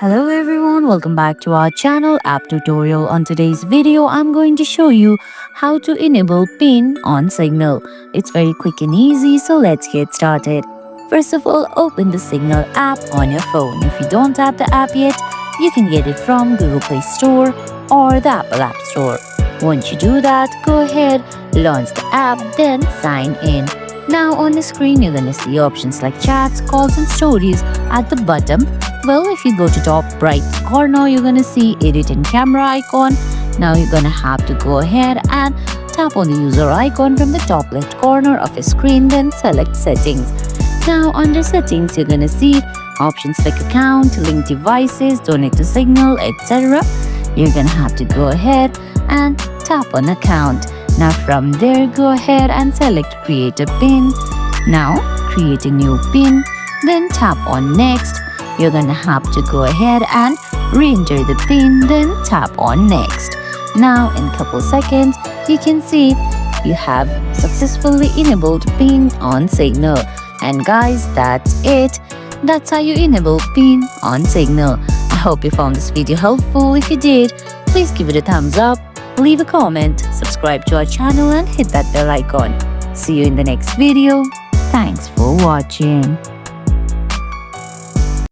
Hello everyone, welcome back to our channel app tutorial. On today's video, I'm going to show you how to enable PIN on Signal. It's very quick and easy, so let's get started. First of all, open the Signal app on your phone. If you don't have the app yet, you can get it from Google Play Store or the Apple App Store. Once you do that, go ahead, launch the app, then sign in. Now on the screen, you're gonna see options like chats, calls and stories at the bottom. Well, if you go to top right corner, you're gonna see edit and camera icon. Now you're gonna have to go ahead and tap on the user icon from the top left corner of your screen, then select settings. Now under settings, you're gonna see options like account, link devices, donate to Signal, etc. You're gonna have to go ahead and tap on account. Now from there, go ahead and select create a PIN. Now create a new PIN, then tap on next. You're gonna have to go ahead and re-enter the PIN, then tap on next. Now in a couple seconds, you can see you have successfully enabled PIN on Signal. And guys, that's it. That's how you enable PIN on Signal. I hope you found this video helpful. If you did, please give it a thumbs up, leave a comment, subscribe to our channel and hit that bell icon. See you in the next video. Thanks for watching.